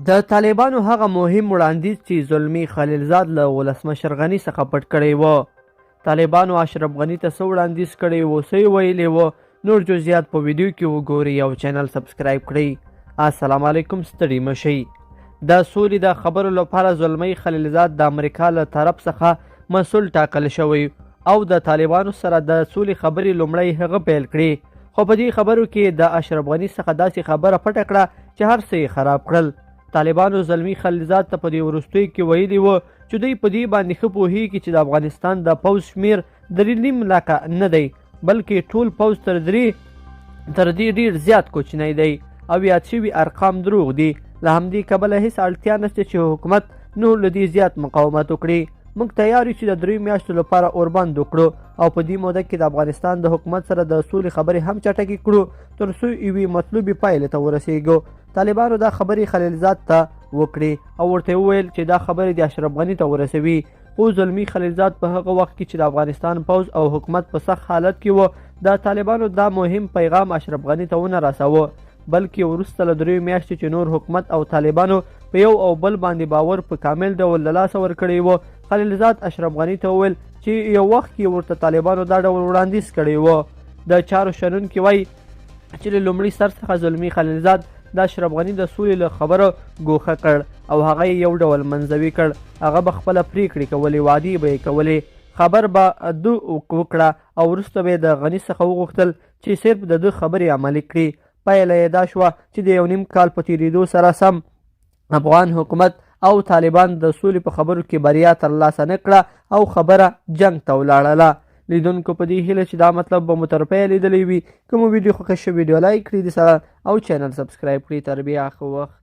د طالبانو هغه مهم وړاندیز چې زلمي خلیلزاد له ولسمشر غني څخه پټ کړی و. طالبانو اشرف غني ته څه وړاندیز کړی و، څه یې ویلي و، نور جزئیات په ویډیو کې وګورئ او چینل سبسکرایب کړئ. السلام علیکم، ستړي مشئ. د سولې د خبرو لپاره زلمي خلیلزاد د امریکا له طرف څخه مسؤل ټاکل شوی او د طالبانو سره د سولې خبرې لومړی هغه پیل کړې، خو په دې خبرو کې د اشرف غني څخه داسې خبره پټه کړه چې هر څه یې خراب کړل. طالبانو زلمي خلیلزاد ته په دې وروستیو کې ویلي و چې دوی په دې باندې ښه پوهېږي چې د افغانستان د پوځ شمېر 3.5 لکه نه دی، بلکې ټول پوځ تر دې ډېر زیات کوچنی دی او یاد شوي ارقام دروغ دي. له همدې کبله هېڅ اړتیا نشته چې حکومت نور له دې زیات مقاومت وکړي. موږ تیار یو چې د 3 میاشتو لپاره اوربند وکړو او په دې موده کې د افغانستان د حکومت سره د سولې خبرې هم چټکې کړو تر څو یوې مطلوبې پایلې ته ورسېږو. طالبانو دا خبرې خلیلزاد ته وکړې او ورته وویل چې دا خبرې د اشرف غني ته ورسوي. خو زلمي خلیلزاد په هغه وخت کې چې د افغانستان پوځ او حکومت په سخت حالت کې و، د طالبانو دا مهم پیغام اشرف غني ته ونه رساوه، بلکې وروسته له 3 میاشتو چې نور حکومت او طالبانو په یو او بل باندې باور په کامل ډول له لاسه ورکړی و، خلیلزاد اشرف غني ته وویل چې یو وخت کې ورته طالبانو دا ډول وړاندیز کړی و. د چارو شنونکي وایي چې له لومړي سر څخه زلمي خلیلزاد د اشرف غني د سولې له خبره ګوښه کړ او هغه یې یو ډول منځوي کړ. هغه به خپله پریکړې کولې، وعدې به یې کولې، خبر به ده وکړه او وروسته به یې د غني څخه وغوښتل چې صرف د ده خبرې عملي کړي. پایله یې دا شوه چې د 1.5 کال په تېرېدو سره سم افغان حکومت او طالبان د سولې په خبرو کې بریا ترلاسه نه کړه او خبره جنګ ته ولاړله. لیدونکو په دې هیله چې دا مطلب به مو تر پایه لیدلی وي. که مو ویډیو خوښه شوې ویډیو لایک کړئ، د سره او چینل سبسکرایب کړئ. تر بیا ښه وخت.